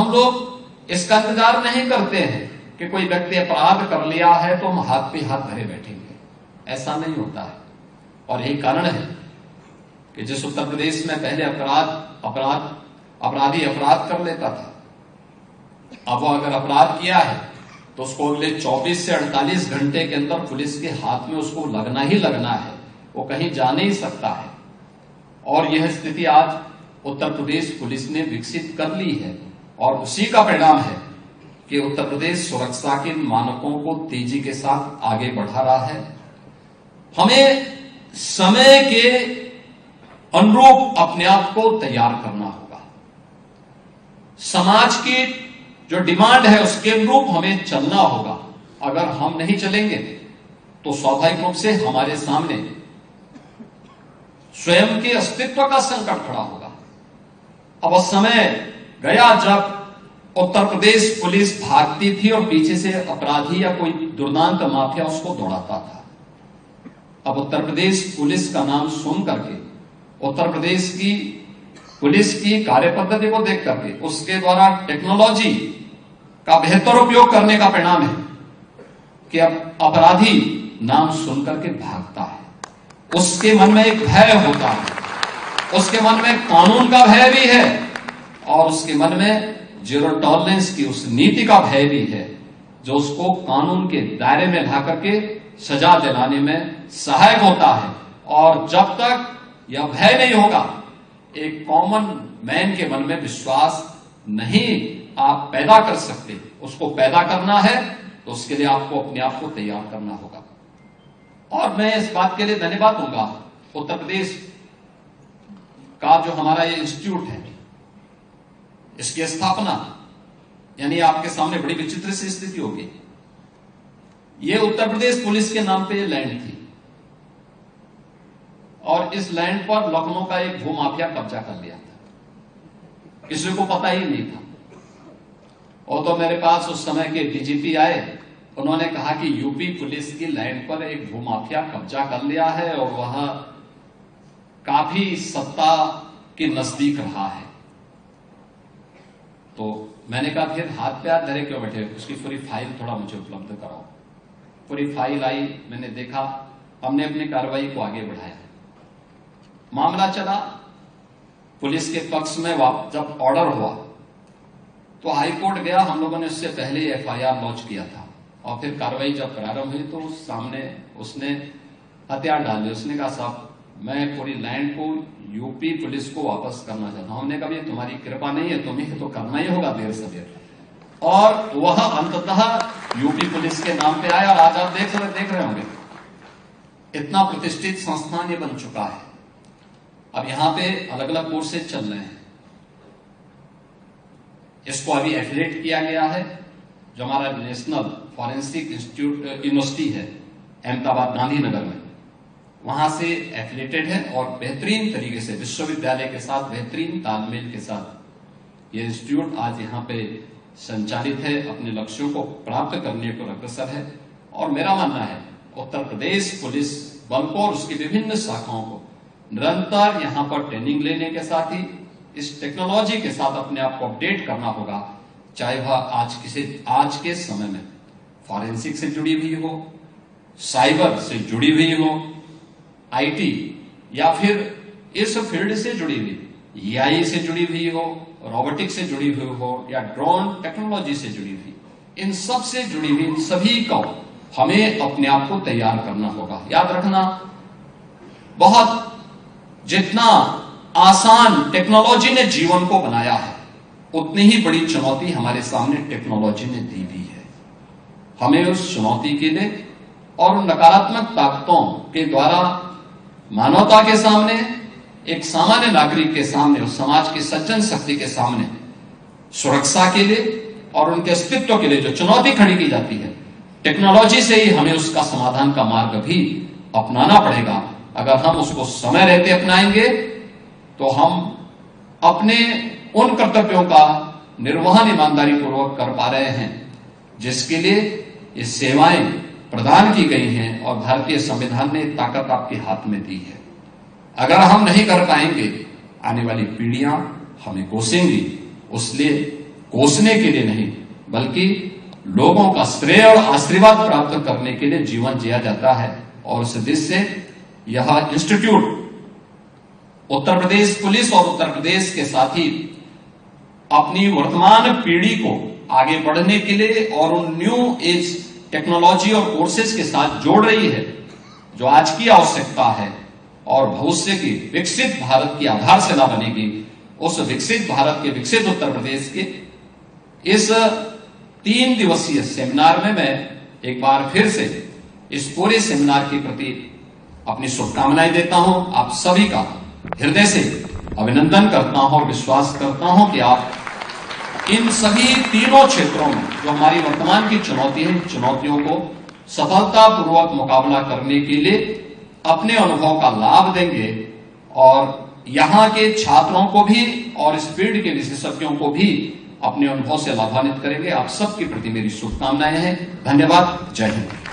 हम लोग इसका इंतजार नहीं करते हैं कि कोई व्यक्ति अपराध कर लिया है तो हम हाथ पे हाथ धरे बैठेंगे। ऐसा नहीं होता है। और यही कारण है कि जिस उत्तर प्रदेश में पहले अपराधी अपराध कर लेता था, अब वो अगर अपराध किया है तो उसको अगले 24 से 48 घंटे के अंदर पुलिस के हाथ में उसको लगना ही लगना है, वो कहीं जा नहीं सकता है। और यह स्थिति आज उत्तर प्रदेश पुलिस ने विकसित कर ली है और उसी का परिणाम है कि उत्तर प्रदेश सुरक्षा के मानकों को तेजी के साथ आगे बढ़ा रहा है। हमें समय के अनुरूप अपने आप को तैयार करना होगा। समाज की जो डिमांड है उसके अनुरूप हमें चलना होगा। अगर हम नहीं चलेंगे तो स्वाभाविक रूप से हमारे सामने स्वयं के अस्तित्व का संकट खड़ा होगा। अब समय गया जब उत्तर प्रदेश पुलिस भागती थी और पीछे से अपराधी या कोई दुर्दांत माफिया उसको दौड़ाता था। अब उत्तर प्रदेश पुलिस का नाम सुन करके, उत्तर प्रदेश की पुलिस की कार्य पद्धति को देख करके, उसके द्वारा टेक्नोलॉजी का बेहतर उपयोग करने का परिणाम है कि अब अपराधी नाम सुन करके भागता है। उसके मन में एक भय होता है, उसके मन में कानून का भय भी है और उसके मन में जीरो टॉलरेंस की उस नीति का भय भी है जो उसको कानून के दायरे में ला करके सजा दिलाने में सहायक होता है। और जब तक यह भय नहीं होगा, एक कॉमन मैन के मन में विश्वास नहीं आप पैदा कर सकते। उसको पैदा करना है तो उसके लिए आपको अपने आप को तैयार करना होगा। और मैं इस बात के लिए धन्यवाद दूंगा उत्तर प्रदेश का जो हमारा ये इंस्टीट्यूट है, इसकी स्थापना, यानी आपके सामने बड़ी विचित्र सी स्थिति होगी। ये उत्तर प्रदेश पुलिस के नाम पे ये लैंड थी और इस लैंड पर लखनऊ का एक भूमाफिया कब्जा कर लिया था, किसी को पता ही नहीं था। और तो मेरे पास उस समय के डीजीपी आए, उन्होंने कहा कि यूपी पुलिस की लैंड पर एक भूमाफिया कब्जा कर लिया है और वह काफी सत्ता के नजदीक रहा है। तो मैंने कहा फिर हाथ पे हाथ धरे क्यों बैठे, उसकी पूरी फाइल थोड़ा मुझे उपलब्ध कराओ। पूरी फाइल आई, मैंने देखा, हमने अपनी कार्रवाई को आगे बढ़ाया। मामला चला पुलिस के पक्ष में। जब ऑर्डर हुआ तो हाईकोर्ट गया, हम लोगों ने उससे पहले एफआईआर लॉन्च किया था और फिर कार्रवाई जब प्रारंभ हुई तो सामने उसने हथियार डाल दिए। उसने कहा साहब मैं पूरी लैंड को यूपी पुलिस को वापस करना चाहता हूं। हमने कहा ये तुम्हारी कृपा नहीं है, तुम्हें तो करना ही होगा देर से देर। और वह अंततः यूपी पुलिस के नाम पे आया और आज आप देख रहे होंगे इतना प्रतिष्ठित संस्थान ये बन चुका है। अब यहां पे अलग अलग कोर्सेज चल रहे हैं। इसको अभी एफिलिएट किया गया है, जो हमारा नेशनल फॉरेंसिक इंस्टीट्यूट यूनिवर्सिटी है अहमदाबाद गांधीनगर में, वहां से एफिलिएटेड है और बेहतरीन तरीके से विश्वविद्यालय के साथ बेहतरीन तालमेल के साथ ये इंस्टीट्यूट आज यहाँ पे संचालित है, अपने लक्ष्यों को प्राप्त करने को अग्रसर है। और मेरा मानना है उत्तर प्रदेश पुलिस बल को और उसकी विभिन्न शाखाओं को निरंतर यहाँ पर ट्रेनिंग लेने के साथ ही इस टेक्नोलॉजी के साथ अपने आप को अपडेट करना होगा, चाहे वह आज के समय में फॉरेंसिक से जुड़ी हुई हो, साइबर से जुड़ी हुई हो, आईटी या फिर इस फील्ड से जुड़ी हुई, एआई से जुड़ी हुई हो, रोबोटिक्स से जुड़ी हुई हो या ड्रोन टेक्नोलॉजी से जुड़ी हुई, इन सब से जुड़ी हुई इन सभी को हमें अपने आप को तैयार करना होगा। याद रखना, बहुत जितना आसान टेक्नोलॉजी ने जीवन को बनाया है, उतनी ही बड़ी चुनौती हमारे सामने टेक्नोलॉजी ने दी भी है। हमें उस चुनौती के लिए और उन नकारात्मक ताकतों के द्वारा मानवता के सामने, एक सामान्य नागरिक के सामने और समाज की सज्जन शक्ति के सामने सुरक्षा के लिए और उनके अस्तित्व के लिए जो चुनौती खड़ी की जाती है, टेक्नोलॉजी से ही हमें उसका समाधान का मार्ग भी अपनाना पड़ेगा। अगर हम उसको समय रहते अपनाएंगे तो हम अपने उन कर्तव्यों का निर्वहन ईमानदारी पूर्वक कर पा रहे हैं जिसके लिए ये सेवाएं प्रदान की गई हैं और भारतीय संविधान ने ताकत आपके हाथ में दी है। अगर हम नहीं कर पाएंगे, आने वाली पीढ़ियां हमें कोसेंगी। इसलिए कोसने के लिए नहीं, बल्कि लोगों का श्रेय और आशीर्वाद प्राप्त करने के लिए जीवन जिया जाता है। और उस उद्देश्य से यह इंस्टीट्यूट उत्तर प्रदेश पुलिस और उत्तर प्रदेश के साथ ही अपनी वर्तमान पीढ़ी को आगे बढ़ने के लिए और उन न्यू एज टेक्नोलॉजी और कोर्सेज के साथ जोड़ रही है, जो आज की आवश्यकता है और भविष्य की विकसित भारत की आधारशिला बनेगी। उस विकसित भारत के, विकसित उत्तर प्रदेश के इस 3 दिवसीय सेमिनार में मैं एक बार फिर से इस पूरे सेमिनार के प्रति अपनी शुभकामनाएं देता हूं। आप सभी का हृदय से अभिनंदन करता हूं और विश्वास करता हूं कि आप इन सभी तीनों क्षेत्रों में जो हमारी वर्तमान की चुनौती है, इन चुनौतियों को सफलतापूर्वक मुकाबला करने के लिए अपने अनुभव का लाभ देंगे और यहां के छात्रों को भी और इस फील्ड के विशेषज्ञों को भी अपने अनुभव से लाभान्वित करेंगे। आप सबके प्रति मेरी शुभकामनाएं हैं। धन्यवाद। जय हिंद।